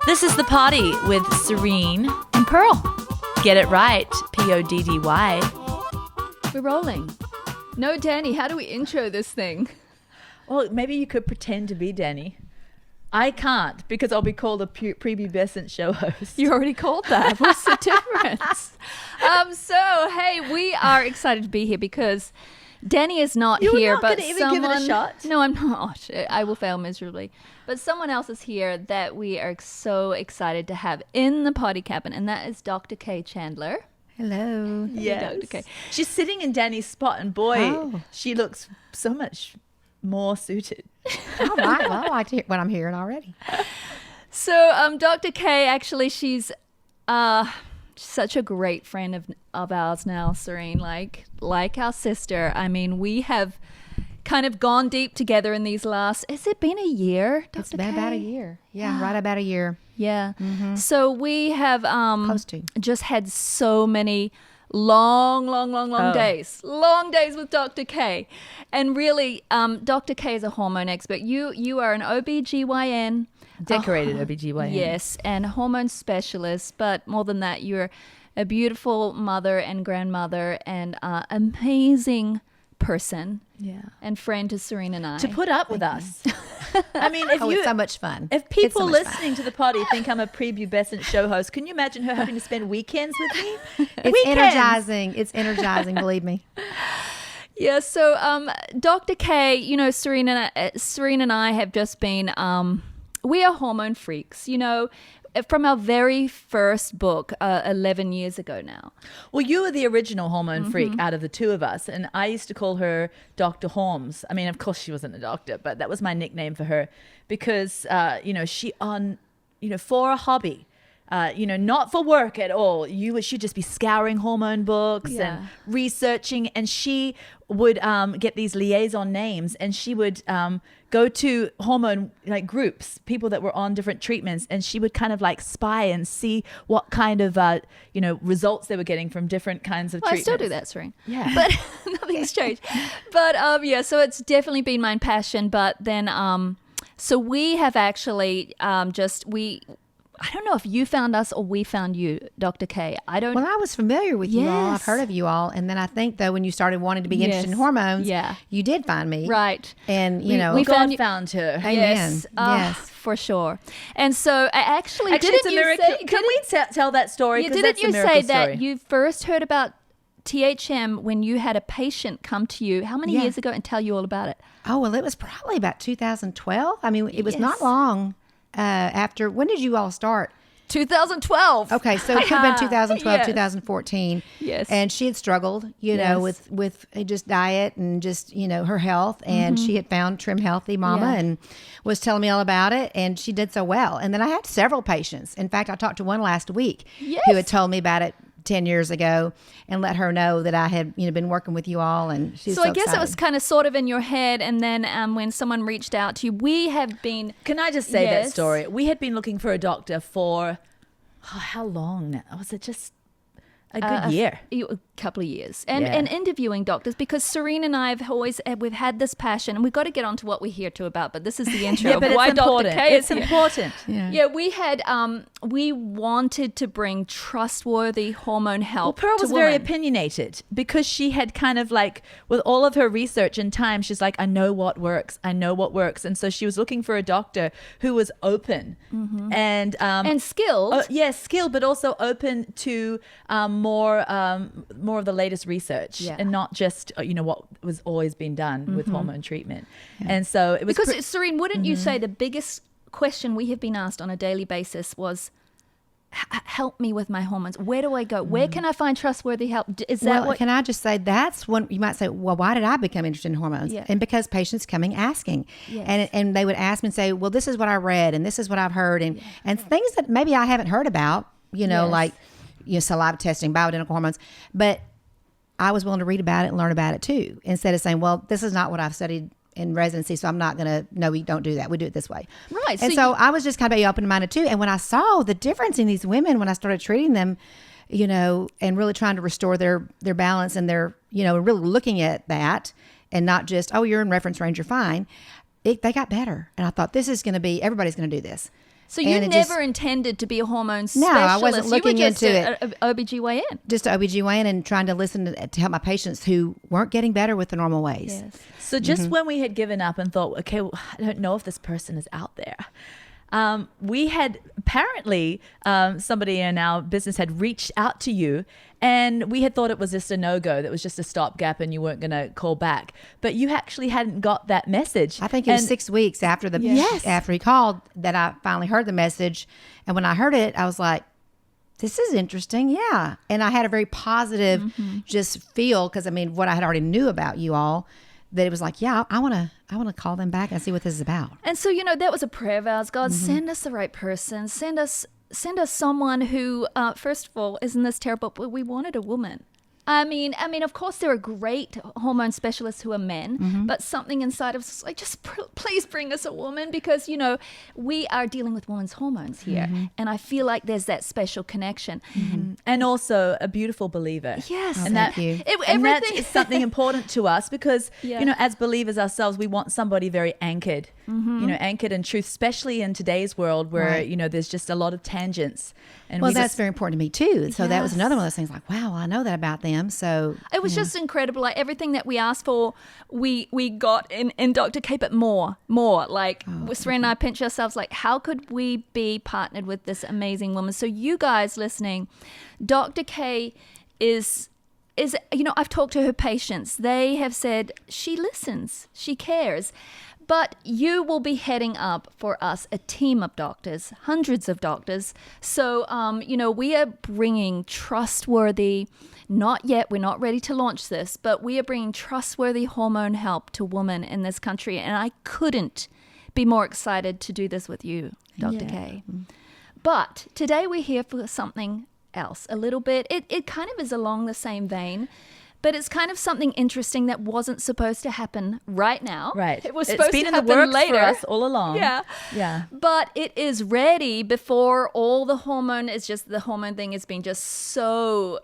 This is The Party with Serene and Pearl. Get it right, Poddy. We're rolling. No, Danny, how do we intro this thing? Well, maybe you could pretend to be Danny. I can't because I'll be called a prepubescent show host. You already called that. What's the difference? So, hey, we are excited to be here because Danny is not here. You're not but going to even give it a shot? No, I'm not. I will fail miserably. But someone else is here that we are so excited to have in the party cabin, and that is Dr. K. Chandler. Hello. Yes. Dr. K. She's sitting in Danny's spot, and boy, she looks so much more suited. All right. Well, I like to hear what I'm hearing already. So, Dr. K, actually, she's such a great friend of ours now, Serene, like our sister. I mean, we have kind of gone deep together in these last, has it been a year, Dr. It's been about a year. Yeah, right about a year. Yeah. Mm-hmm. So we have Close to. just had so many long days with Dr. K. And really, Dr. K is a hormone expert. You are an OBGYN. Decorated OBGYN. Yes, and hormone specialist. But more than that, you're a beautiful mother and grandmother and amazing person. Yeah. And friend to Serene and I. To put up with us. I mean, if it's so much fun. If people listening to the party think I'm a prepubescent show host, can you imagine her having to spend weekends with me? It's energizing. It's energizing, believe me. Yeah, so Dr. K, you know, Serene and I have just been, we are hormone freaks, you know, from our very first book 11 years ago now. Well, you were the original hormone freak out of the two of us, and I used to call her Dr. Horms. I mean, of course she wasn't a doctor, but that was my nickname for her because, she for a hobby. Not for work at all. She'd just be scouring hormone books and researching, and she would get these liaison names, and she would go to hormone groups, people that were on different treatments, and she would kind of spy and see what kind of results they were getting from different kinds of treatments. I still do that, Serene. Yeah, but nothing's changed. But so it's definitely been my passion. But then so we have actually I don't know if you found us or we found you, Dr. K. Well, I was familiar with you all. I've heard of you all. And then I think, though, when you started wanting to be interested in hormones, you did find me. Right. And, we found her. Amen. Yes, for sure. And so actually didn't it's a you miracle. say... Can we tell that story? Didn't you say that you first heard about THM when you had a patient come to you how many years ago and tell you all about it? Oh, well, it was probably about 2012. I mean, it was not long. After, when did you all start? 2012. Okay, so it could have been 2012, 2014. Yes. And she had struggled, with just diet and just, her health. And she had found Trim Healthy Mama and was telling me all about it. And she did so well. And then I had several patients. In fact, I talked to one last week who had told me about it 10 years ago and let her know that I had been working with you all, and she's so I guess excited. It was kind of sort of in your head, and then when someone reached out to you, we have been... Can I just say that story? We had been looking for a doctor for how long now? Was it just a good year? A couple of years. And interviewing doctors, because Serene and I we've had this passion, and we've got to get on to what we're here to about, but this is the intro but of why it's important. Dr. K is It's important. Yeah, we had we wanted to bring trustworthy hormone help. Well, Pearl was very women. opinionated because she had kind of with all of her research and time, she's like, I know what works. And so she was looking for a doctor who was open and skilled. Skilled, but also open to more of the latest research and not just what was always been done with hormone treatment. And so it was because Serene, wouldn't you say the biggest question we have been asked on a daily basis was, help me with my hormones. Where do I go? Where can I find trustworthy help? Is that what? Can I just say that's when you might say, well, why did I become interested in hormones? And because patients coming asking, and they would ask me and say, well, this is what I read and this is what I've heard, and things that maybe I haven't heard about, like saliva testing, bioidentical hormones, but I was willing to read about it and learn about it too, instead of saying, well, this is not what I've studied in residency, so I'm not going to, no, we don't do that. We do it this way. Right. And so I was just kind of open-minded too. And when I saw the difference in these women, when I started treating them, and really trying to restore their balance and their, really looking at that and not just, oh, you're in reference range, you're fine. They got better. And I thought, this is going to be, everybody's going to do this. So you never intended to be a hormone specialist. No, I wasn't looking into it. A OBGYN. Just an OBGYN and trying to listen to help my patients who weren't getting better with the normal ways. Yes. So just when we had given up and thought, okay, well, I don't know if this person is out there. We had apparently somebody in our business had reached out to you, and we had thought it was just a no-go, that was just a stopgap and you weren't going to call back. But you actually hadn't got that message. I think it was 6 weeks after after he called that I finally heard the message. And when I heard it, I was like, this is interesting. Yeah. And I had a very positive just feel, because I mean, what I had already knew about you all, that it was like, yeah, I want to call them back and see what this is about. And so, that was a prayer of ours. God, send us the right person. Send us someone who, first of all, isn't this terrible? But we wanted a woman. I mean, of course, there are great hormone specialists who are men, but something inside of us is like, just please bring us a woman, because, we are dealing with women's hormones here. And I feel like there's that special connection. And also a beautiful believer. Yes. And thank you. And that is something important to us, because, as believers ourselves, we want somebody very anchored, anchored in truth, especially in today's world where, there's just a lot of tangents. And that's very important to me too. So that was another one of those things like, wow, I know that about them. So it was just incredible. Like everything that we asked for, we got in Dr. K, but more. Like Serena and I pinch ourselves like, how could we be partnered with this amazing woman? So you guys listening, Dr. K is I've talked to her patients. They have said she listens, she cares. But you will be heading up for us a team of doctors, hundreds of doctors. So, we are bringing trustworthy, not yet, we're not ready to launch this, but we are bringing trustworthy hormone help to women in this country. And I couldn't be more excited to do this with you, Dr. K. But today we're here for something else a little bit. It kind of is along the same vein. But it's kind of something interesting that wasn't supposed to happen right now. Right. It was supposed to happen in the works later. for us all along. Yeah. But it is ready before all the hormone thing has been just so,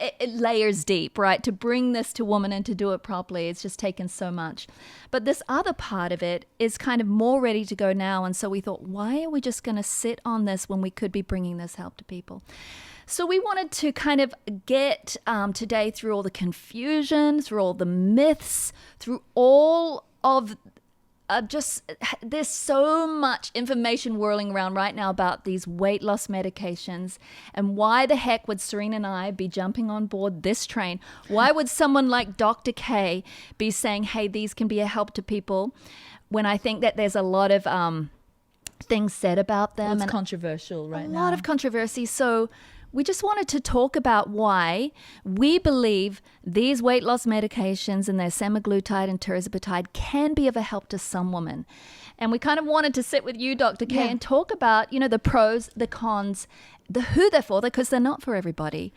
it layers deep, right? To bring this to women and to do it properly, it's just taken so much. But this other part of it is kind of more ready to go now. And so we thought, why are we just going to sit on this when we could be bringing this help to people? So we wanted to kind of get today through all the confusion, through all the myths, through all of there's so much information whirling around right now about these weight loss medications, and why the heck would Serena and I be jumping on board this train? Why would someone like Dr. K be saying, hey, these can be a help to people, when I think that there's a lot of things said about them. It's controversial right now. A lot of controversy. So we just wanted to talk about why we believe these weight loss medications and their semaglutide and tirzepatide can be of a help to some women. And we kind of wanted to sit with you, Dr. K, and talk about, the pros, the cons, the who they're for, because they're not for everybody,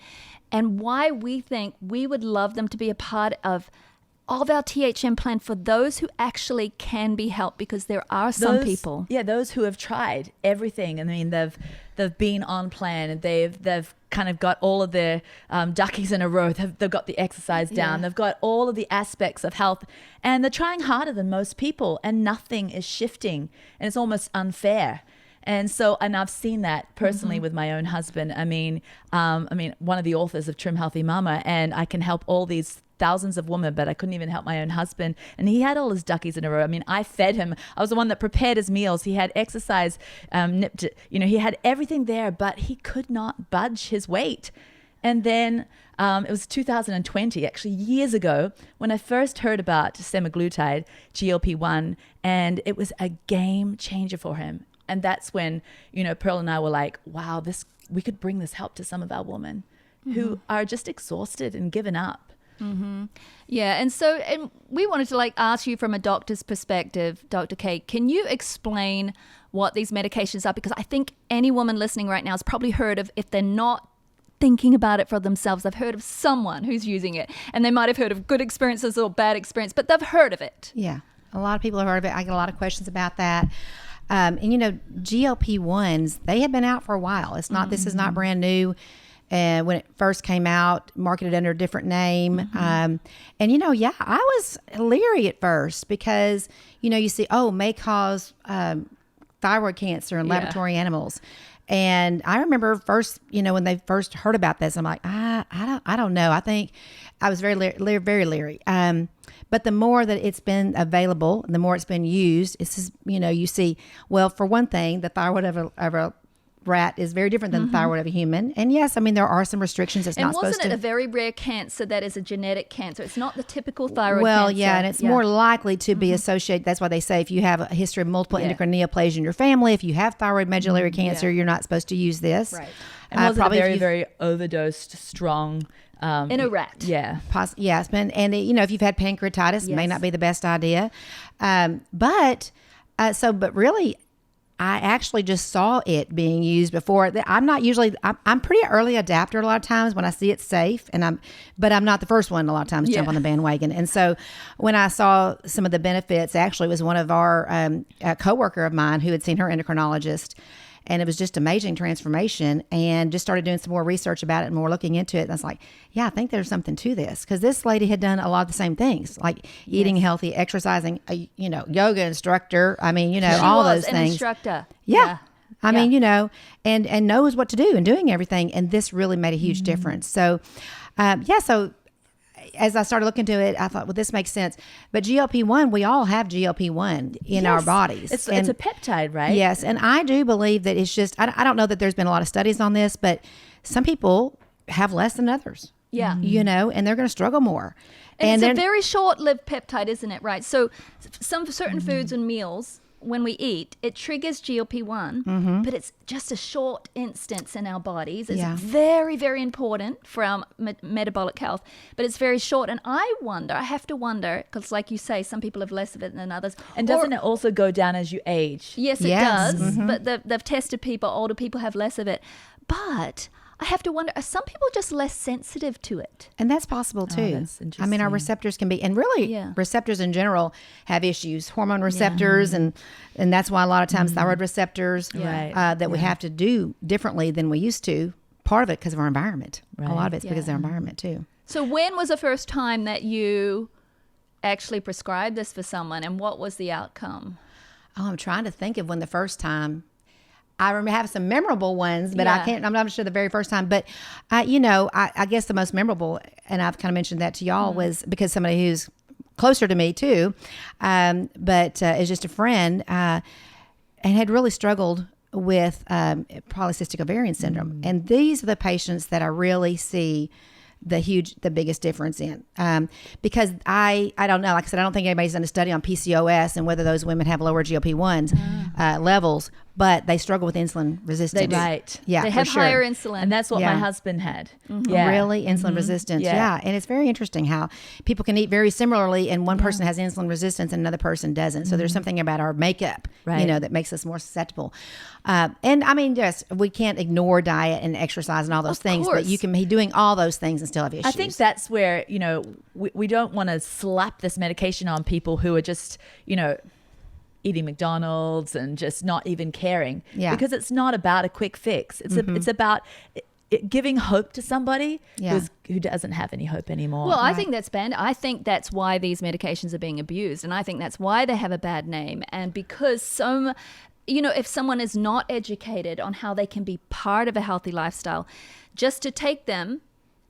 and why we think we would love them to be a part of our THM plan for those who actually can be helped, because there are some people. Yeah, those who have tried everything. I mean, they've been on plan, and they've kind of got all of their duckies in a row. They've got the exercise down. They've got all of the aspects of health, and they're trying harder than most people, and nothing is shifting, and it's almost unfair. And I've seen that personally with my own husband. I mean, one of the authors of Trim Healthy Mama, and I can help all these thousands of women, but I couldn't even help my own husband. And he had all his duckies in a row. I mean, I fed him. I was the one that prepared his meals. He had exercise, he had everything there, but he could not budge his weight. And then it was 2020, actually years ago, when I first heard about semaglutide, GLP-1, and it was a game changer for him. And that's when, Pearl and I were like, wow, we could bring this help to some of our women who are just exhausted and given up. Yeah. And we wanted to ask you from a doctor's perspective, Dr. K, can you explain what these medications are? Because I think any woman listening right now has probably heard of, if they're not thinking about it for themselves, they've heard of someone who's using it, and they might have heard of good experiences or bad experience, but they've heard of it. Yeah. A lot of people have heard of it. I get a lot of questions about that. And GLP-1s, they have been out for a while. It's not, this is not brand new. And when it first came out, marketed under a different name. I was leery at first because, you see, may cause thyroid cancer in laboratory animals. And I remember first, when they first heard about this, I'm like, I don't know. I think I was very leery. But the more that it's been available, and the more it's been used, it's just, you see, well, for one thing, the thyroid of a rat is very different than the thyroid of a human. And yes, I mean, there are some restrictions. It's not supposed to. And wasn't it a very rare cancer that is a genetic cancer? It's not the typical thyroid cancer. Well, yeah, and it's more likely to be associated. That's why they say if you have a history of multiple endocrine neoplasia in your family, if you have thyroid medullary cancer, you're not supposed to use this. Right. And was it very, very overdosed, strong? In a rat. Yeah. Yes. And if you've had pancreatitis, it may not be the best idea. But really, I actually just saw it being used before. I'm not usually, I'm pretty early adapter a lot of times when I see it's safe, but I'm not the first one a lot of times to jump on the bandwagon. And so when I saw some of the benefits, actually it was one of our, a coworker of mine who had seen her endocrinologist, and it was just amazing transformation, and just started doing some more research about it and more looking into it. And I was like, yeah, I think there's something to this, because this lady had done a lot of the same things, like eating healthy, exercising, yoga instructor. I mean, all those things. Instructor. Yeah. I mean, and knows what to do and doing everything. And this really made a huge difference. So, so as I started looking into it, I thought, well, this makes sense. But GLP-1, we all have GLP-1 in our bodies. It's a peptide, right? Yes. And I do believe that it's just, I don't know that there's been a lot of studies on this, but some people have less than others. Yeah. And they're going to struggle more. And it's a very short-lived peptide, isn't it? Right. So some certain foods and meals, when we eat, it triggers GLP-1, but it's just a short instance in our bodies. It's very, very important for our metabolic health, but it's very short. And I have to wonder, because like you say, some people have less of it than others. And doesn't it also go down as you age? Yes, it does. But they've tested people, older people have less of it. But I have to wonder, are some people just less sensitive to it? And that's possible too. That's interesting. I mean, our receptors can be, and really receptors in general have issues, hormone receptors, and that's why a lot of times thyroid receptors that we have to do differently than we used to. Part of it because of our environment. Right. A lot of it's because of our environment too. So when was the first time that you actually prescribed this for someone, and what was the outcome? Oh, I'm trying to think of when the first time. I remember having some memorable ones, but I'm not sure the very first time. But, I guess the most memorable, and I've kind of mentioned that to y'all, was because somebody who's closer to me too, but is just a friend, and had really struggled with polycystic ovarian syndrome. And these are the patients that I really see the biggest difference in, because I don't know, like I said, I don't think anybody's done a study on PCOS and whether those women have lower GLP-1s levels, but they struggle with insulin resistance. Right. Yeah, they have higher insulin. And that's what my husband had. Yeah. Really? Insulin resistance. Yeah. And it's very interesting how people can eat very similarly, and one person has insulin resistance and another person doesn't. So there's something about our makeup, that makes us more susceptible. And I mean, we can't ignore diet and exercise and all those things, but you can be doing all those things and still have issues. I think that's where, we don't want to slap this medication on people who are just, eating McDonald's and just not even caring, because it's not about a quick fix. It's about giving hope to somebody who doesn't have any hope anymore. Well, I think that's banned. I think that's why these medications are being abused, and I think that's why they have a bad name. And because if someone is not educated on how they can be part of a healthy lifestyle, just to take them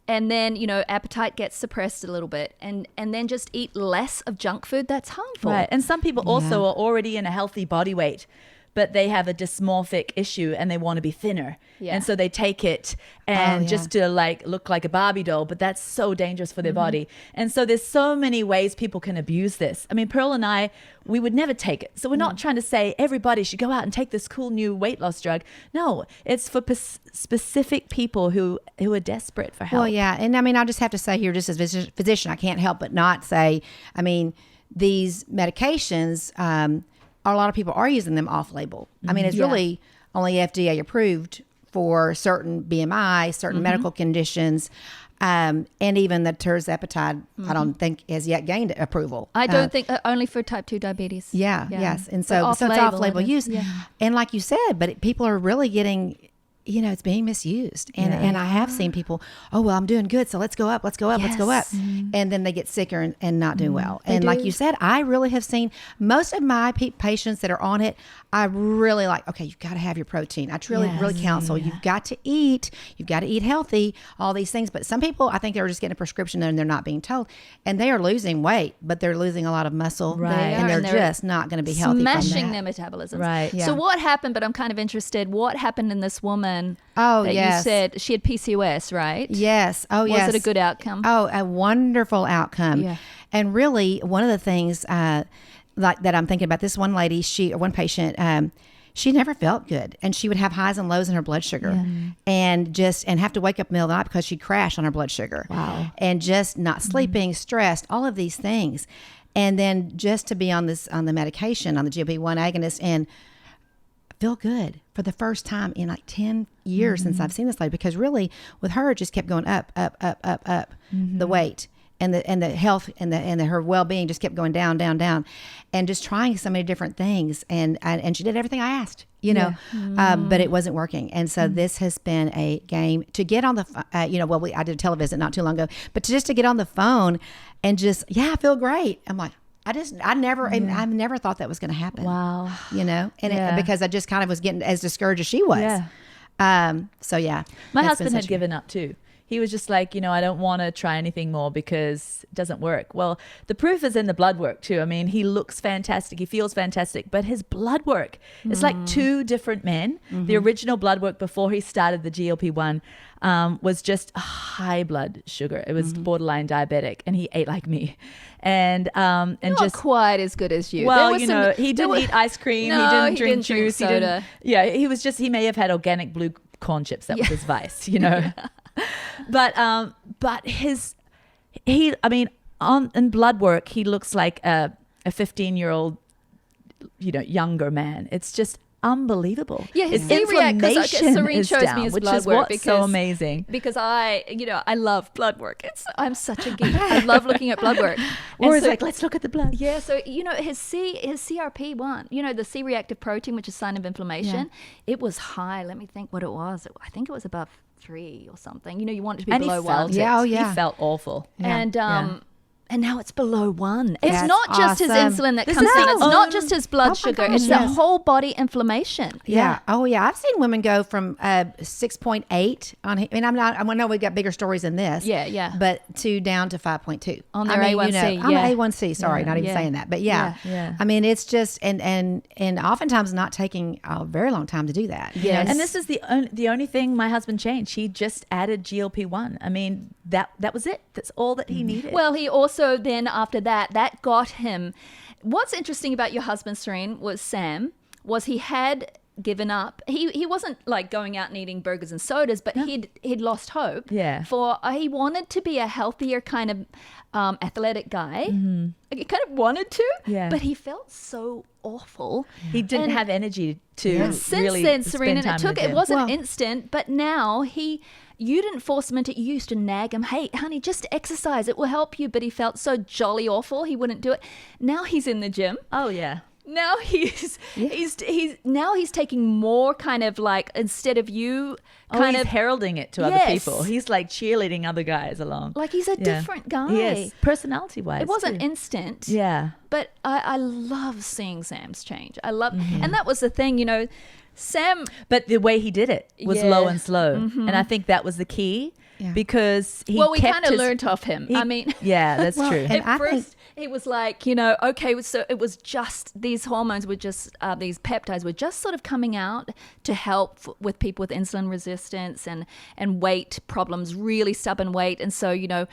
and then, appetite gets suppressed a little bit, and then just eat less of junk food, that's harmful. Right. And some people also are already in a healthy body weight, but they have a dysmorphic issue and they want to be thinner. Yeah. And so they take it and just to look like a Barbie doll, but that's so dangerous for their body. And so there's so many ways people can abuse this. I mean, Pearl and I, we would never take it. So we're not trying to say everybody should go out and take this cool new weight loss drug. No, it's for specific people who are desperate for help. Well, yeah. And I mean, I'll just have to say here, just as a physician, I can't help but not say, I mean, these medications, a lot of people are using them off-label. I mean, it's really only FDA approved for certain BMI, certain medical conditions, and even the tirzepatide, I don't think has yet gained approval. I don't think, only for type 2 diabetes. Yes. And so it's off-label use. Yeah. And like you said, but people are really getting it's being misused. And I have seen people, oh, well, I'm doing good, so let's go up. Let's go up. And then they get sicker and not do well. And like you said, I really have seen most of my patients that are on it, I really like, okay, you've got to have your protein. I really counsel, you've got to eat healthy, all these things. But some people, I think they're just getting a prescription and they're not being told. And they are losing weight, but they're losing a lot of muscle. Right. And they're just not going to be healthy smashing from their metabolism. Right. Yeah. So what happened, but I'm kind of interested, what happened in this woman that. you said she had PCOS, right? Yes. Oh, yes. Was it a good outcome? Oh, a wonderful outcome. Yeah. And really, one of the things like that I'm thinking about, this one lady, one patient, she never felt good, and she would have highs and lows in her blood sugar, and have to wake up in the middle of the night because she'd crash on her blood sugar. Wow. And just not sleeping, stressed, all of these things, and then just to be on the medication, on the GLP-1 agonist, and feel good for the first time in like 10 years since I've seen this lady, because really with her it just kept going up, the weight and the health and her well-being just kept going down, and just trying so many different things, and she did everything I asked, but it wasn't working. And so this has been a game to get on the I did a televisit not too long ago, but to get on the phone and just I feel great. I'm like, I never thought that was going to happen. Wow. Because I just kind of was getting as discouraged as she was. Yeah. My husband had given up too. He was just like, I don't want to try anything more because it doesn't work. Well, the proof is in the blood work too. I mean, he looks fantastic. He feels fantastic, but his blood work, it's like two different men. The original blood work before he started the GLP-1 was just a high blood sugar. It was borderline diabetic, and he ate like me. And not just quite as good as you. Well, he didn't eat ice cream. No, he didn't drink juice. Soda. He may have had organic blue corn chips. That was his vice, But in blood work, he looks like a 15-year-old, younger man. It's just unbelievable. Yeah, his inflammation Serene is shows down, me his which blood is work what's because so amazing. Because I love blood work. I'm such a geek. I love looking at blood work. Or it's like, let's look at the blood. Yeah, so his CRP1, the C-reactive protein, which is sign of inflammation, it was high. Let me think what it was. I think it was above 3 or something. You want it to be below 1. He felt awful. Yeah. And now it's below 1. It's That's not just his insulin that comes down. It's not just his blood sugar. It's the whole body inflammation. Yeah. Oh, yeah. I've seen women go from 6.8 on. I know we got bigger stories than this. Yeah. But down to 5.2 on their A1C. I'm an A1C. Sorry, not even saying that. But yeah. I mean, it's just and oftentimes not taking a very long time to do that. Yeah. And this is the only thing my husband changed. He just added GLP-1. I mean, that was it. That's all that he needed. Well, he also then after that got him. What's interesting about your husband, Serene, was he had given up. He wasn't like going out and eating burgers and sodas, but he'd lost hope. Yeah. He wanted to be a healthier kind of athletic guy. He kind of wanted to. Yeah. But he felt so awful. He didn't have energy to Since really then, spend Serena, time it wasn't instant, but now you didn't force him into. You used to nag him, "Hey, honey, just exercise. It will help you." But he felt so jolly awful. He wouldn't do it. Now he's in the gym. Oh yeah. Now he's taking more kind of like, instead of you he's heralding it to other people. He's like cheerleading other guys along. Like he's a different guy. Yes, personality wise. It wasn't instant. Yeah. But I love seeing Sam's change. I love, and that was the thing, Sam. But the way he did it was low and slow. And I think that was the key because he we kind of learned off him. Yeah, that's true. And at first, he was like, okay, so it was just these hormones were just, these peptides were just sort of coming out to help with people with insulin resistance and weight problems, really stubborn weight. And so,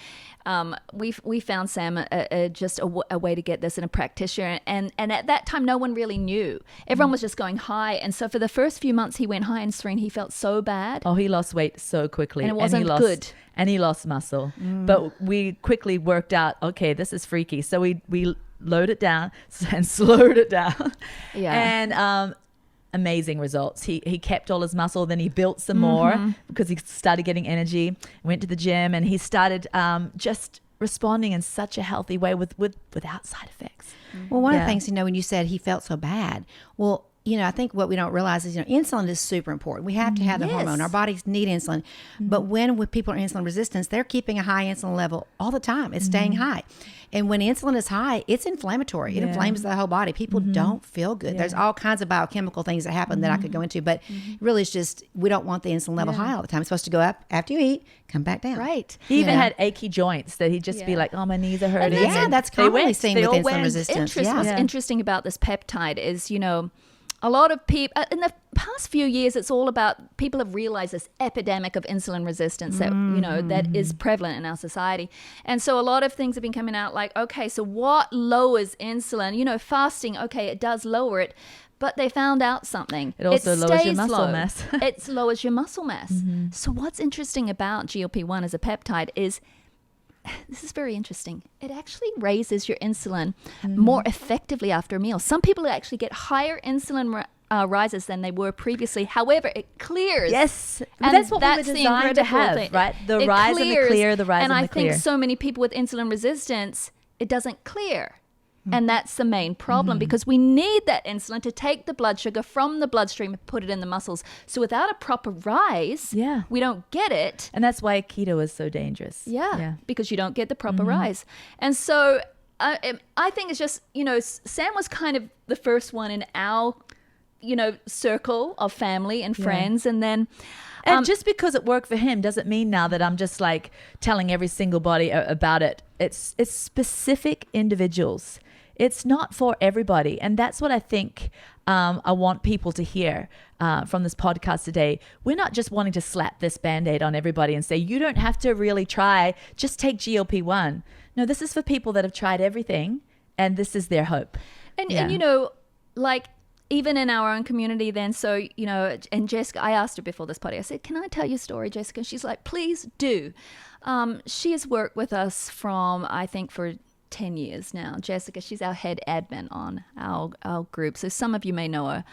we found Sam just a way to get this in a practitioner. And at that time, no one really knew. Everyone was just going high. And so for the first few months he went high, and Serene, he felt so bad. Oh, he lost weight so quickly. And it wasn't good. And he lost muscle. But we quickly worked out, okay, this is freaky. So we lowered it down and slowed it down. Yeah. And amazing results. He kept all his muscle, then he built some more because he started getting energy, went to the gym, and he started just responding in such a healthy way without side effects. Well, one of the things, when you said he felt so bad, well, I think what we don't realize is, insulin is super important. We have to have the hormone. Our bodies need insulin. But when people are insulin resistant, they're keeping a high insulin level all the time. It's staying high. And when insulin is high, it's inflammatory. It inflames the whole body. People don't feel good. There's all kinds of biochemical things that happen that I could go into, but really it's just, we don't want the insulin level high all the time. It's supposed to go up after you eat, come back down. Right. He even had achy joints that he'd just be like, oh, my knees are hurting. That's commonly seen with insulin resistance. What's interesting about this peptide is, a lot of people in the past few years, it's all about, people have realized this epidemic of insulin resistance that that is prevalent in our society. And so a lot of things have been coming out like, okay, so what lowers insulin? Fasting, okay, it does lower it, but they found out something. It also lowers your muscle mass. It lowers your muscle mass. So what's interesting about GLP-1 as a peptide is, this is very interesting. It actually raises your insulin more effectively after a meal. Some people actually get higher insulin rises than they were previously. However, it clears. Yes. And that's what we were designed to have, thing. Right? The rise and the clear, the rise and the clear. And I think so many people with insulin resistance, it doesn't clear. And that's the main problem because we need that insulin to take the blood sugar from the bloodstream and put it in the muscles. So without a proper rise, we don't get it. And that's why keto is so dangerous. Yeah. Because you don't get the proper rise. And so I think it's just, Sam was kind of the first one in our, circle of family and friends. And then... And just because it worked for him doesn't mean now that I'm just like telling every single body about it. It's specific individuals. It's not for everybody. And that's what I think I want people to hear from this podcast today. We're not just wanting to slap this Band-Aid on everybody and say, you don't have to really try, just take GLP-1. No, this is for people that have tried everything and this is their hope. And like even in our own community then, so, and Jessica, I asked her before this party, I said, can I tell you a story, Jessica? And she's like, please do. She has worked with us I think for 10 years now. Jessica, she's our head admin on our group. So some of you may know her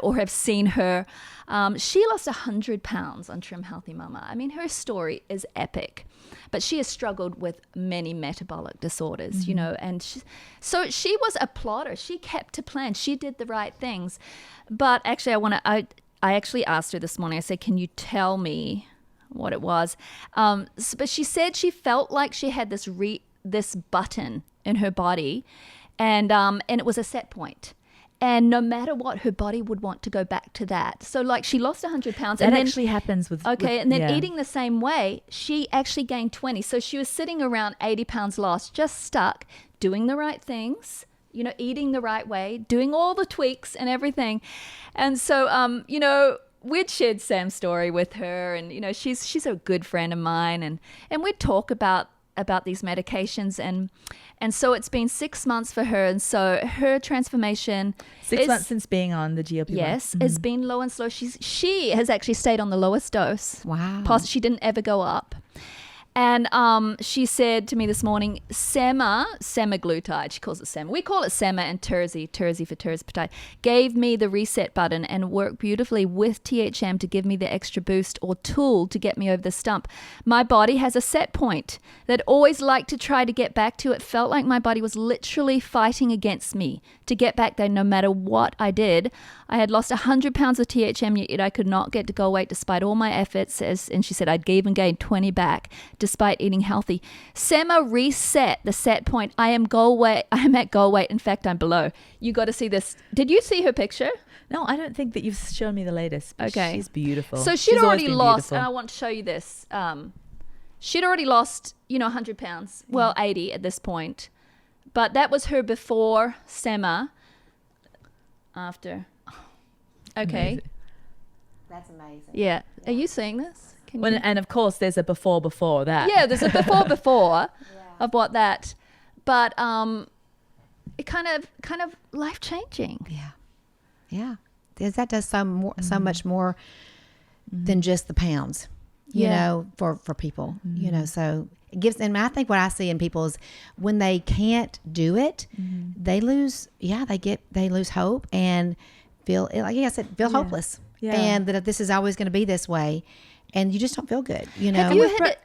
or have seen her. She lost 100 pounds on Trim Healthy Mama. I mean, her story is epic. But she has struggled with many metabolic disorders, and so she was a plotter. She kept to plan. She did the right things. But actually, I actually asked her this morning, I said, can you tell me what it was? But she said she felt like she had this button in her body and it was a set point. And no matter what, her body would want to go back to that. So like she lost 100 pounds. That actually happens with... Okay, and then eating the same way, she actually gained 20. So she was sitting around 80 pounds lost, just stuck, doing the right things, eating the right way, doing all the tweaks and everything. And so, we'd shared Sam's story with her and, she's a good friend of mine. And we'd talk about these medications and so it's been 6 months for her, and so her transformation 6 months since being on the GLP-1. Yes, it's been low and slow. She has actually stayed on the lowest dose. Wow. She didn't ever go up. And she said to me this morning, semaglutide, she calls it Sema. We call it Sema and Terzi for terzipatide, gave me the reset button and worked beautifully with THM to give me the extra boost or tool to get me over the stump. My body has a set point that always liked to try to get back to. It felt like my body was literally fighting against me to get back there no matter what I did. I had lost 100 pounds of THM, yet I could not get to goal weight despite all my efforts. And she said I'd even gained 20 back despite eating healthy. Sema reset the set point. I am at goal weight. In fact, I'm below. You got to see this. Did you see her picture? No, I don't think that you've shown me the latest. Okay. She's beautiful. So she'd already lost, and I want to show you this. She'd already lost, 100 pounds. Well, 80 at this point. But that was her before Sema. After. Okay. Amazing. That's amazing. Yeah. Are you seeing this? And of course, there's a before that. Yeah, there's a before of what that. But it kind of life changing. Yeah. Yeah. That does so much more than just the pounds, you know, for people, so it gives, and I think what I see in people is when they can't do it, they lose hope and feel, like I said, hopeless. Yeah. And that this is always going to be this way. And you just don't feel good, Have you had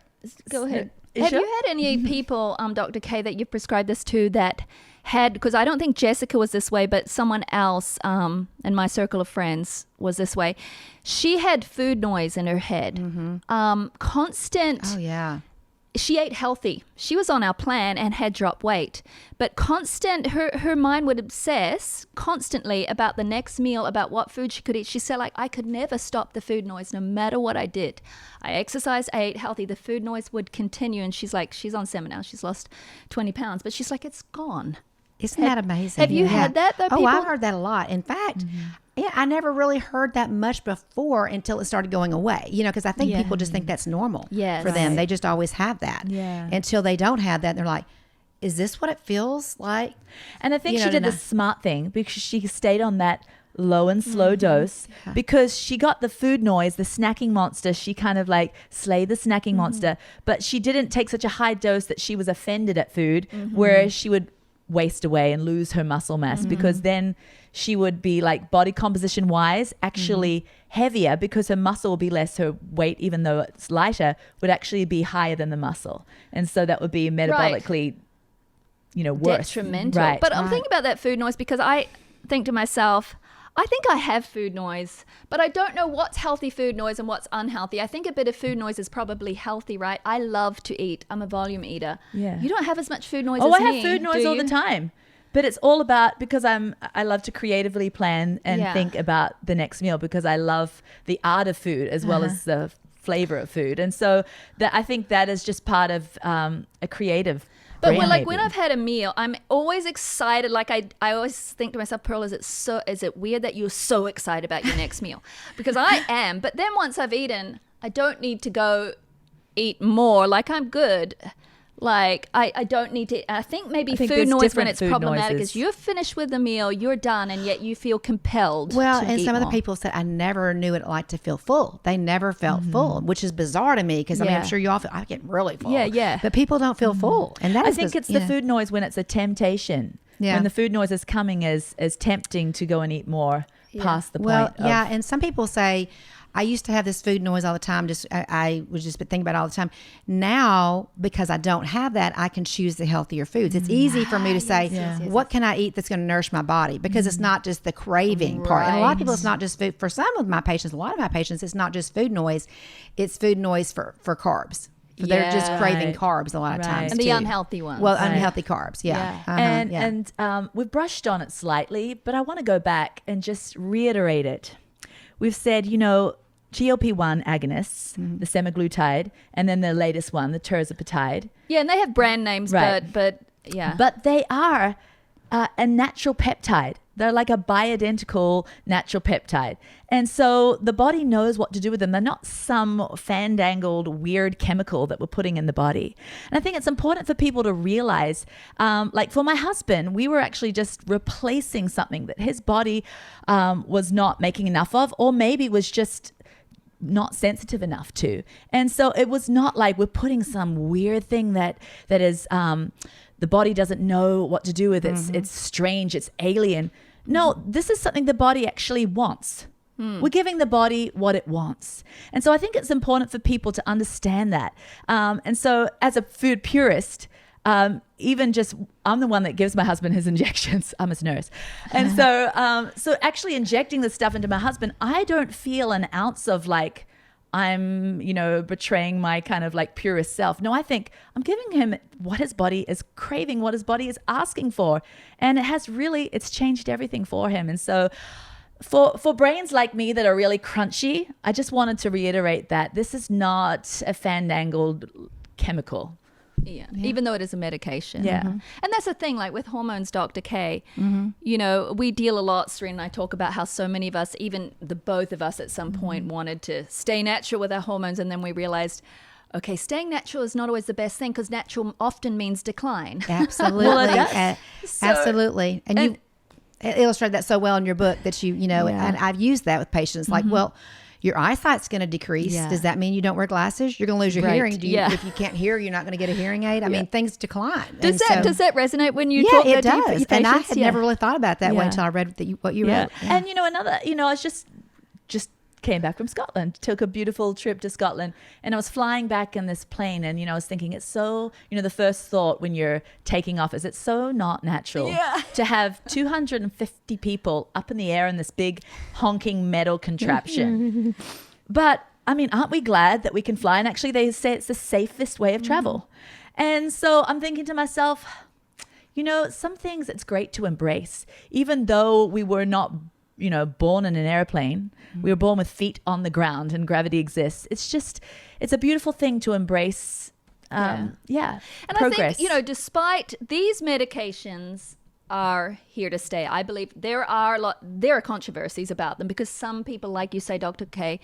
go ahead. Have you had any people, Dr. K, that you've prescribed this to that had, because I don't think Jessica was this way, but someone else in my circle of friends was this way. She had food noise in her head, constant. Oh, yeah. She ate healthy. She was on our plan and had dropped weight, but constant, her mind would obsess constantly about the next meal, about what food she could eat. She said, like, I could never stop the food noise no matter what I did. I exercised, I ate healthy. The food noise would continue. And she's like, she's on seminar. She's lost 20 pounds, but she's like, it's gone. Isn't that amazing? Have you had that though? Oh, I've heard that a lot. In fact, yeah, I never really heard that much before until it started going away. You know, because I think people just think that's normal for them. They just always have that. Yeah. Until they don't have that, they're like, is this what it feels like? And I think she did the smart thing because she stayed on that low and slow dose because she got the food noise, the snacking monster. She kind of like slayed the snacking monster, but she didn't take such a high dose that she was offended at food, where she would waste away and lose her muscle mass because then she would be like body composition wise actually heavier because her muscle will be less, her weight, even though it's lighter, would actually be higher than the muscle. And so that would be metabolically, you know, worse. Detrimental. Right. But I'm thinking about that food noise because I think to myself, I think I have food noise, but I don't know what's healthy food noise and what's unhealthy. I think a bit of food noise is probably healthy, right? I love to eat. I'm a volume eater. Yeah. You don't have as much food noise as me. I have food noise all the time. But it's all about, because I love to creatively plan and think about the next meal because I love the art of food as well as the flavor of food. And so I think that is just part of a creative. But when I've had a meal, I'm always excited. Like I always think to myself, Pearl, is it weird that you're so excited about your next meal? Because I am. But then once I've eaten, I don't need to go eat more. Like I'm good. Like I don't need to. I think food noise when it's problematic is you're finished with the meal, you're done, and yet you feel compelled. Well, to and eat some more. of the people said I never knew what it like to feel full. They never felt full, which is bizarre to me because I mean I'm sure you all feel I get really full. Yeah. But people don't feel full, and I think it's the food noise when it's a temptation. Yeah. When the food noise is coming as tempting to go and eat more past the point. Well, and some people say. I used to have this food noise all the time. I was just thinking about it all the time. Now, because I don't have that, I can choose the healthier foods. It's easy for me to say, what can I eat that's going to nourish my body? Because it's not just the craving part. And a lot of people, it's not just food. For some of my patients, a lot of my patients, it's not just food noise. It's food noise for carbs. They're just craving carbs a lot of times. And the unhealthy ones. Well, unhealthy carbs, And we've brushed on it slightly, but I want to go back and just reiterate it. We've said, GLP-1 agonists, the semaglutide, and then the latest one, the tirzepatide. Yeah, and they have brand names, but yeah. But they are a natural peptide. They're like a bioidentical natural peptide. And so the body knows what to do with them. They're not some fandangled weird chemical that we're putting in the body. And I think it's important for people to realize, like for my husband, we were actually just replacing something that his body was not making enough of, or maybe was just not sensitive enough to. And so it was not like we're putting some weird thing that is the body doesn't know what to do with. It's strange, it's alien. No, this is something the body actually wants. We're giving the body what it wants. And so I think it's important for people to understand that. And so as a food purist, even just I'm the one that gives my husband his injections. I'm his nurse. And so actually injecting the stuff into my husband, I don't feel an ounce of like I'm, betraying my kind of like purest self. No, I think I'm giving him what his body is craving, what his body is asking for. And it's changed everything for him. And so for brains like me that are really crunchy, I just wanted to reiterate that this is not a fandangled chemical. Yeah, even though it is a medication. Yeah. And that's the thing, like with hormones, Dr. K, we deal a lot, Serena and I talk about how so many of us, even the both of us at some point wanted to stay natural with our hormones. And then we realized, okay, staying natural is not always the best thing because natural often means decline. Absolutely. Well, it does. Absolutely. And you illustrate that so well in your book that and I've used that with patients like, well, your eyesight's going to decrease. Yeah. Does that mean you don't wear glasses? You're going to lose your hearing. If you can't hear, you're not going to get a hearing aid. I mean, things decline. Does that resonate when you talk it to does. your patients? And I had never really thought about that way until I read what you wrote. And another, I was just came back from Scotland, took a beautiful trip to Scotland, and I was flying back in this plane, and I was thinking, it's so, the first thought when you're taking off is it's so not natural to have 250 people up in the air in this big honking metal contraption. But I mean, aren't we glad that we can fly? And actually they say it's the safest way of travel. And so I'm thinking to myself, some things it's great to embrace, even though we were not born in an airplane. We were born with feet on the ground and gravity exists. It's a beautiful thing to embrace. And progress. I think, despite these medications are here to stay, I believe there are controversies about them, because some people, like you say, Dr. K,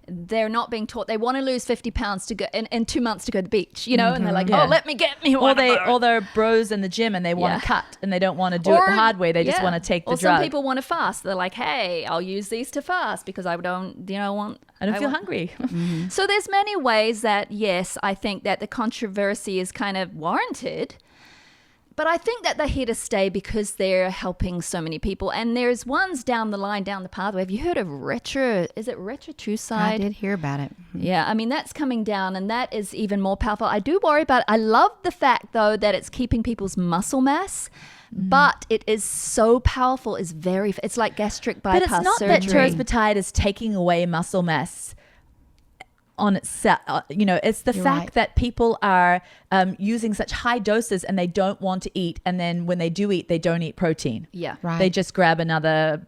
they're not being taught. They want to lose 50 pounds to go in 2 months to go to the beach, and they're like, oh, let me get me one. Or they're bros in the gym and they want to cut and they don't want to do it the hard way. They just want to take the drug. Or some people want to fast. They're like, hey, I'll use these to fast because I don't feel hungry. So there's many ways that, yes, I think that the controversy is kind of warranted. But I think that they're here to stay because they're helping so many people. And there's ones down the line, down the pathway. Have you heard of retatrutide? I did hear about it. Yeah, I mean, that's coming down, and that is even more powerful. I do worry about it. I love the fact, though, that it's keeping people's muscle mass. But it is so powerful. It's like gastric bypass surgery. But it's not that tirzepatide is taking away muscle mass on itself. It's the fact that people are using such high doses and they don't want to eat, and then when they do eat, they don't eat protein. Yeah, right. They just grab another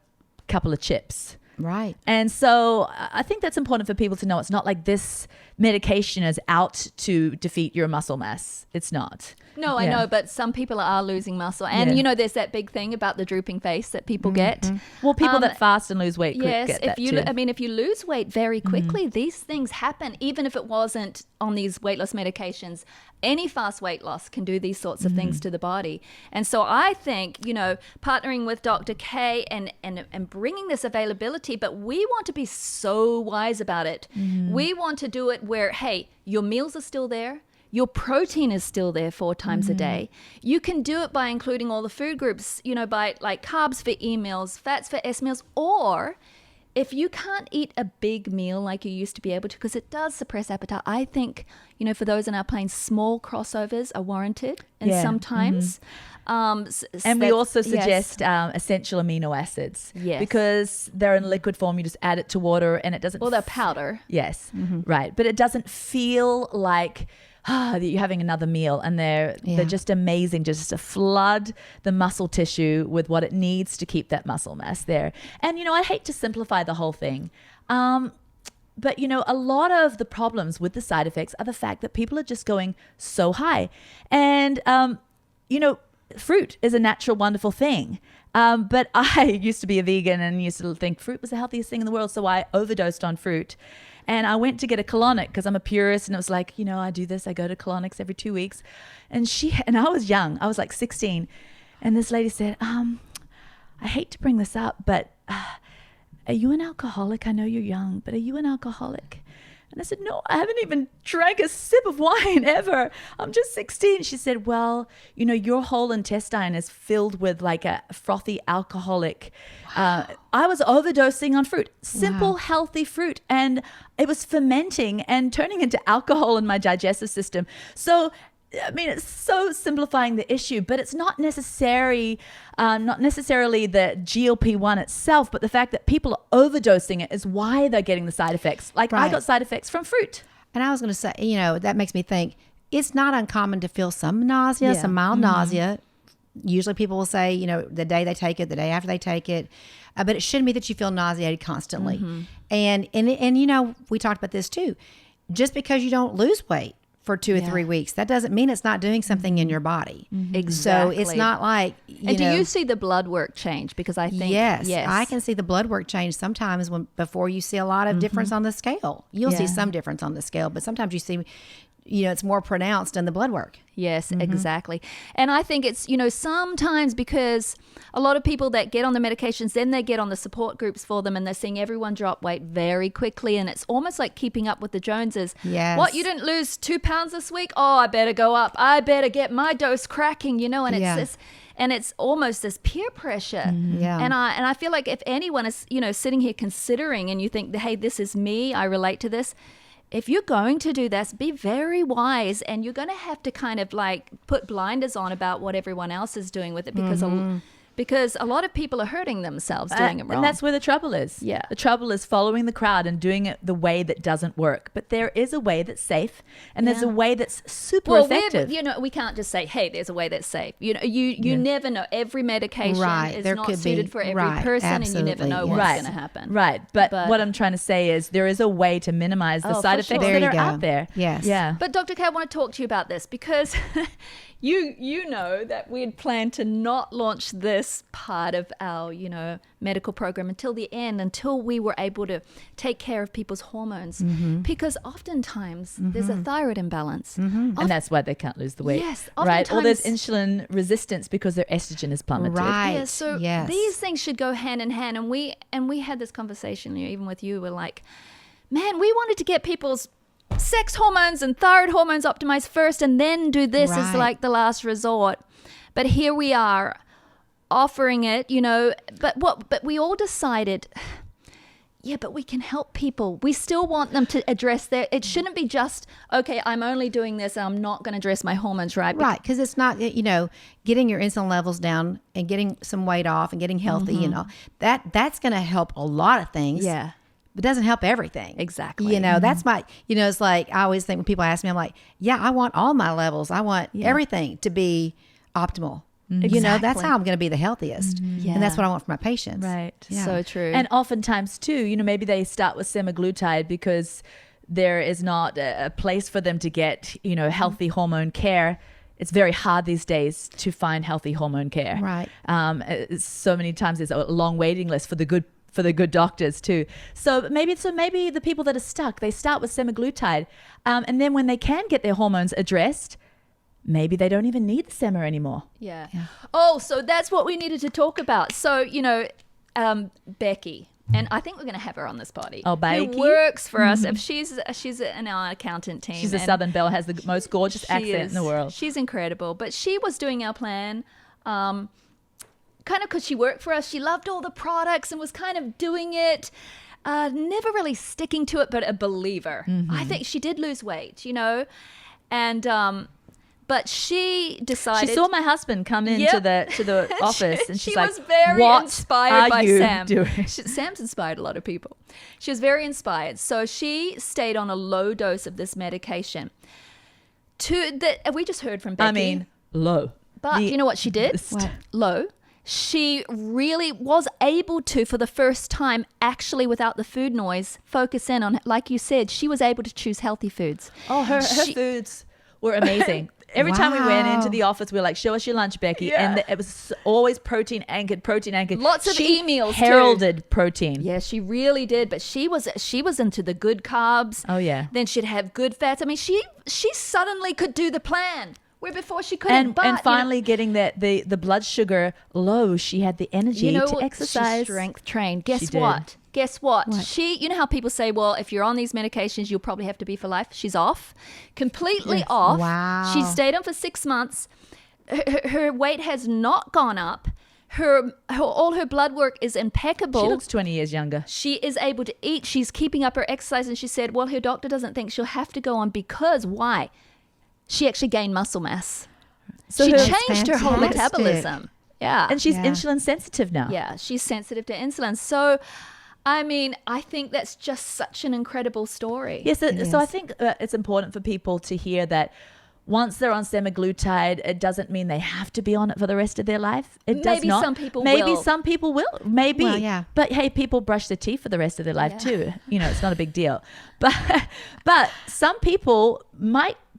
couple of chips. Right. And so I think that's important for people to know. It's not like this medication is out to defeat your muscle mass. It's not. No, I know, but some people are losing muscle. And, there's that big thing about the drooping face that people get. Well, people that fast and lose weight get that too. If you lose weight very quickly, these things happen, even if it wasn't on these weight loss medications. Any fast weight loss can do these sorts of things to the body. And so I think, partnering with Dr. K and bringing this availability, but we want to be so wise about it. We want to do it where, hey, your meals are still there. Your protein is still there 4 times a day. You can do it by including all the food groups, by like carbs for E meals, fats for S meals, or if you can't eat a big meal like you used to be able to, because it does suppress appetite, I think, for those in our planes, small crossovers are warranted. And sometimes. And we also suggest essential amino acids. Yes. Because they're in liquid form. You just add it to water and it doesn't. Well, they're powder. Yes. Right. But it doesn't feel like that you're having another meal, and they're just amazing, just to flood the muscle tissue with what it needs to keep that muscle mass there. And I hate to simplify the whole thing, but a lot of the problems with the side effects are the fact that people are just going so high, and fruit is a natural, wonderful thing. But I used to be a vegan and used to think fruit was the healthiest thing in the world, so I overdosed on fruit. And I went to get a colonic because I'm a purist, and it was like, I do this. I go to colonics every 2 weeks. And I was young. I was like 16. And this lady said, I hate to bring this up, but are you an alcoholic? I know you're young, but are you an alcoholic? And I said, no, I haven't even drank a sip of wine ever. I'm just 16. She said, well, your whole intestine is filled with like a frothy alcoholic. Wow. I was overdosing on fruit, simple, healthy fruit. And it was fermenting and turning into alcohol in my digestive system. So, I mean, it's so simplifying the issue, but it's not necessarily the GLP-1 itself, but the fact that people are overdosing it is why they're getting the side effects. Like I got side effects from fruit. And I was going to say, that makes me think it's not uncommon to feel some nausea, some mild nausea. Usually people will say, the day they take it, the day after they take it, but it shouldn't be that you feel nauseated constantly. And we talked about this too. Just because you don't lose weight for 2 or 3 weeks, that doesn't mean it's not doing something in your body. Exactly. So it's not like, And do you see the blood work change? Because I think yes, I can see the blood work change sometimes before you see a lot of difference on the scale. You'll see some difference on the scale, but sometimes you see it's more pronounced in the blood work. Yes, exactly. And I think it's, sometimes because a lot of people that get on the medications, then they get on the support groups for them and they're seeing everyone drop weight very quickly. And it's almost like keeping up with the Joneses. Yes. What, you didn't lose 2 pounds this week? Oh, I better go up. I better get my dose cracking, and it's this, and it's almost this peer pressure. Yeah. And I feel like if anyone is, sitting here considering and you think, hey, this is me, I relate to this. If you're going to do this, be very wise, and you're going to have to kind of like put blinders on about what everyone else is doing with it, because a lot of people are hurting themselves doing it wrong. And that's where the trouble is. Yeah. The trouble is following the crowd and doing it the way that doesn't work. But there is a way that's safe, and there's a way that's super effective. We can't just say, hey, there's a way that's safe. You never know. Every medication is not suited for every person, absolutely. and you never know what's going to happen. Right. But what I'm trying to say is there is a way to minimize the side effects that are out there. Yes. Yeah. But Dr. K, I want to talk to you about this because you know that we had planned to not launch this part of our, medical program until the end, until we were able to take care of people's hormones. Because oftentimes there's a thyroid imbalance. And that's why they can't lose the weight. Yes. Right. Or there's insulin resistance because their estrogen is plummeted. Right. Yeah, so these things should go hand in hand. And we had this conversation, even with you, we're like, man, we wanted to get people's sex hormones and thyroid hormones optimized first and then do this as like the last resort. But here we are offering it, but we all decided, but we can help people. We still want them to address it shouldn't be just, okay, I'm only doing this and I'm not going to address my hormones, right? Right, because it's not, getting your insulin levels down and getting some weight off and getting healthy, that's going to help a lot of things. Yeah. But doesn't help everything. Exactly. That's my, it's like, I always think when people ask me, I'm like, I want all my levels. I want everything to be optimal. Exactly. That's how I'm going to be the healthiest. Yeah. And that's what I want for my patients. Right. Yeah. So true. And oftentimes too, maybe they start with semaglutide because there is not a place for them to get, healthy hormone care. It's very hard these days to find healthy hormone care. Right. So many times there's a long waiting list for the good doctors too. So maybe the people that are stuck, they start with semaglutide, and then when they can get their hormones addressed, maybe they don't even need the sema anymore. Yeah. Oh, so that's what we needed to talk about. So, Becky, and I think we're going to have her on this party. Oh, Becky. Who works for us. If she's in our accountant team. She's a Southern Belle, has the most gorgeous accent in the world. She's incredible. But she was doing our plan, kind of because she worked for us. She loved all the products and was kind of doing it, never really sticking to it, but a believer. I think she did lose weight, and but she decided. She saw my husband come into the office, and she's like, was very "What inspired by you Sam. doing?" Sam's inspired a lot of people. She was very inspired, so she stayed on a low dose of this medication. We just heard from Becky. I mean, low. But you know what she did? Low. She really was able to, for the first time, actually without the food noise, focus in on, like you said, she was able to choose healthy foods. Oh, her foods were amazing. Every time we went into the office, we were like, show us your lunch, Becky. Yeah. And it was always protein anchored. Lots of e-meals heralded protein. Yeah, she really did. But she was into the good carbs. Oh, yeah. Then she'd have good fats. I mean, she suddenly could do the plan. Where before she couldn't. And finally getting the blood sugar low, she had the energy to exercise. She strength trained. Guess what? She, how people say, well, if you're on these medications, you'll probably have to be for life. She's off. Completely off. Wow. She stayed on for 6 months. Her weight has not gone up. All her blood work is impeccable. She looks 20 years younger. She is able to eat. She's keeping up her exercise. And she said, well, her doctor doesn't think she'll have to go on because why? She actually gained muscle mass. So she changed her whole metabolism. Yeah. And she's insulin sensitive now. Yeah, she's sensitive to insulin. So, I mean, I think that's just such an incredible story. Yes, so I think it's important for people to hear that once they're on semaglutide, it doesn't mean they have to be on it for the rest of their life. It does not. Maybe some people will. Maybe. Well, yeah. But hey, people brush their teeth for the rest of their life too. It's not a big deal. But some people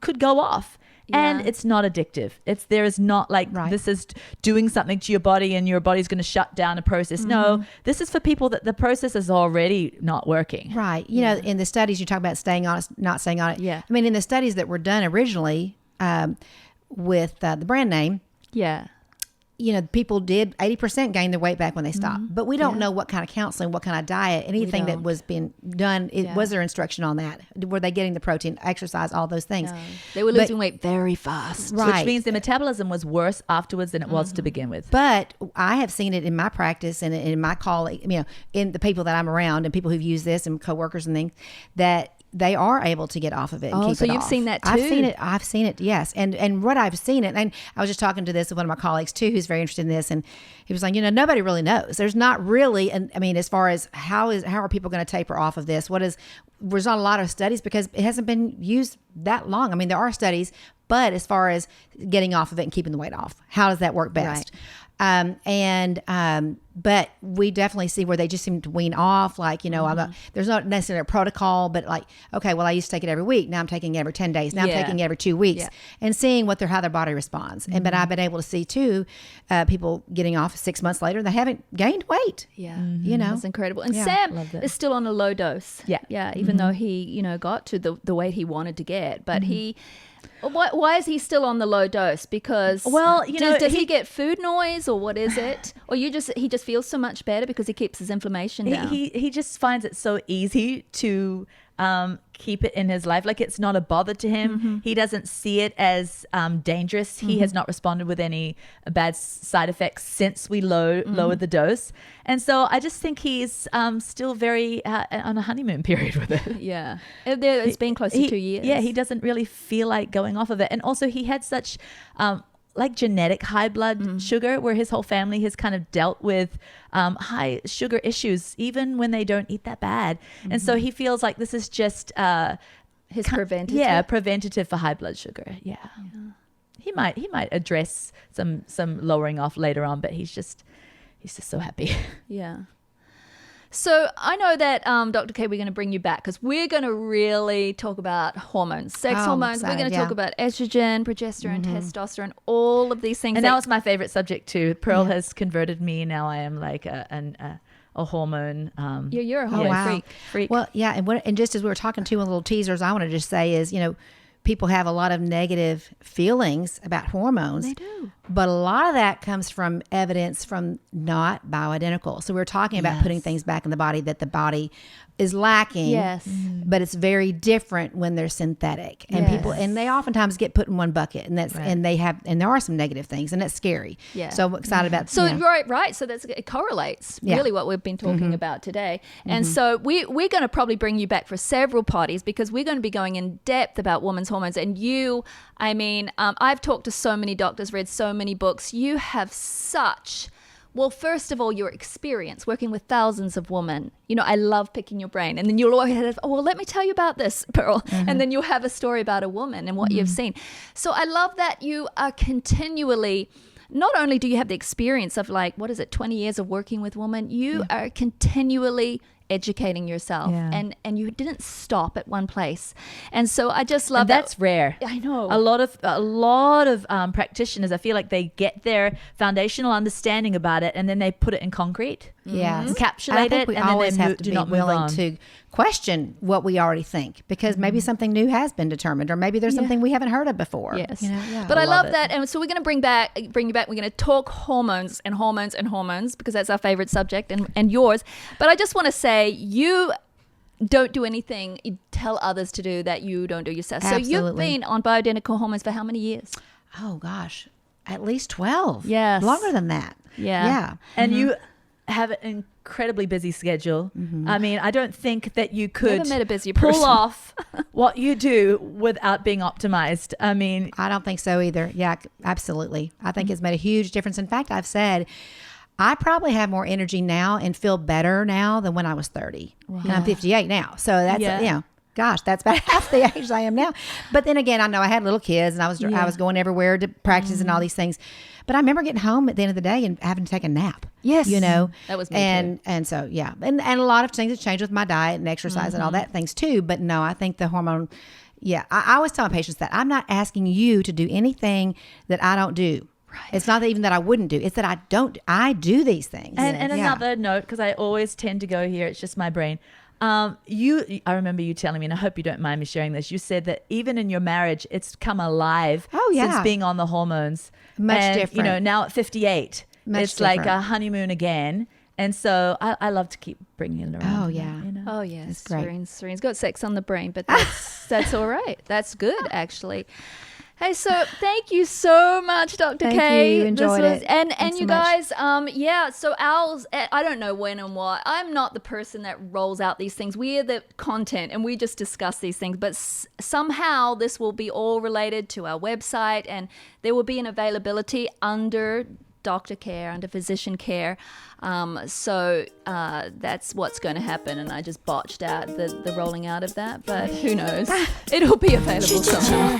could go off. and it's not addictive. There is not like this is doing something to your body and your body's going to shut down a process. No, this is for people that the process is already not working. Right. You know, in the studies you talk about staying on it, not staying on it. Yeah. I mean, in the studies that were done originally with the brand name, you know, people did 80% gain their weight back when they stopped. But we don't know what kind of counseling, what kind of diet, anything that was being done. Was there instruction on that? Were they getting the protein, exercise, all those things? No. They were losing weight very fast. Right. Which means their metabolism was worse afterwards than it was to begin with. But I have seen it in my practice and in my colleague, you know, in the people that I'm around and people who've used this and coworkers and things, that they are able to get off of it and keep it so you've off. seen that too? I've seen it, yes. And what I've seen it, and I was just talking to this with one of my colleagues too, who's very interested in this, and he was like, you know, nobody really knows. There's not really, and I mean, as far as how are people going to taper off of this? There's not a lot of studies because it hasn't been used that long. I mean, there are studies, but as far as getting off of it and keeping the weight off, how does that work best? But we definitely see where they just seem to wean off. Like, you know, there's not necessarily a protocol, but like, okay, well, I used to take it every week. Now I'm taking it every 10 days. Now I'm taking it every 2 weeks and seeing how their body responds. But I've been able to see too, people getting off 6 months later, they haven't gained weight. Yeah. You know, that's incredible. And Sam is still on a low dose. Yeah. Even though he, you know, got to the weight he wanted to get, but why is he still on the low dose? Because does he get food noise or what is it? Or he just feels so much better because he keeps his inflammation down. He just finds it so easy to keep it in his life. Like, it's not a bother to him. He doesn't see it as dangerous. He has not responded with any bad side effects since we lowered the dose. And so I just think he's still very on a honeymoon period with it. Yeah. It's been close to 2 years. Yeah, he doesn't really feel like going off of it. And also he had such like genetic high blood sugar, where his whole family has kind of dealt with high sugar issues, even when they don't eat that bad. And so he feels like this is just his preventative. Yeah, preventative for high blood sugar. Yeah. He might address some lowering off later on, but he's just so happy. Yeah. So I know that, Dr. K, we're going to bring you back because we're going to really talk about hormones, sex hormones. We're going to talk about estrogen, progesterone, testosterone, all of these things. And now it's my favorite subject too. Pearl has converted me. Now I am like a hormone. You're a hormone freak. Well, yeah. And just as we were talking to in little teasers, I want to just say is, you know, people have a lot of negative feelings about hormones. They do. But a lot of that comes from evidence from not bioidentical. So we're talking about putting things back in the body that the body is lacking. Yes. But it's very different when they're synthetic. And people, and they oftentimes get put in one bucket, and that's, and there are some negative things, and that's scary. Yeah. So I'm excited about So right. So it correlates really what we've been talking about today. And so we're going to probably bring you back for several parties because we're going to be going in depth about women's hormones. And I've talked to so many doctors, read so many books. You have well, first of all, your experience working with thousands of women. You know, I love picking your brain. And then you'll always have, let me tell you about this, Pearl. And then you'll have a story about a woman and what you've seen. So I love that you are continually, not only do you have the experience of 20 years of working with women, you are continually educating yourself and you didn't stop at one place. And so I just love that. That's rare. I know. A lot of practitioners, I feel like they get their foundational understanding about it and then they put it in concrete. Yeah. Encapsulate it, we and always then have they to do be not move willing on. to question what we already think, because maybe something new has been determined, or maybe there's something we haven't heard of before. Yes. You know? But I love that. And so we're going to bring you back. We're going to talk hormones and hormones and hormones because that's our favorite subject and yours. But I just want to say you don't do anything you tell others to do that you don't do yourself. Absolutely. So you've been on bioidentical hormones for how many years? Oh gosh, at least 12. Yes. Longer than that. Yeah. And you have an incredibly busy schedule. I mean, I don't think that you could Never met a busier pull person. off what you do without being optimized. I mean, I don't think so either. Yeah, absolutely. I think it's made a huge difference. In fact, I've said I probably have more energy now and feel better now than when I was 30. Wow. And I'm 58 now. So that's, gosh, that's about half the age I am now. But then again, I know I had little kids and I was going everywhere to practice and all these things. But I remember getting home at the end of the day and having to take a nap. Yes. You know, that was me and so yeah, and a lot of things have changed with my diet and exercise and all that things too. But no, I think the hormone. Yeah, I always tell my patients that I'm not asking you to do anything that I don't do. Right. It's not even that I wouldn't do. It's that I don't. I do these things. And another note, because I always tend to go here. It's just my brain. I remember you telling me, and I hope you don't mind me sharing this. You said that even in your marriage, it's come alive. Oh, yeah. Since being on the hormones. Much different. You know, now at 58, Much it's like different. a honeymoon again. And so I love to keep bringing it around. Oh, yeah. You know? Oh yes, That's great. Serene's got sex on the brain, but that's all right. That's good actually. Hey, so thank you so much, Dr. Thank K. you. Enjoyed it. And Thanks you so much. guys, so ours, I don't know when and what. I'm not the person that rolls out these things. We are the content, and we just discuss these things. But somehow this will be all related to our website, and there will be an availability under doctor care, under physician care. So that's what's going to happen. And I just botched out the rolling out of that, but who knows? It'll be available somehow.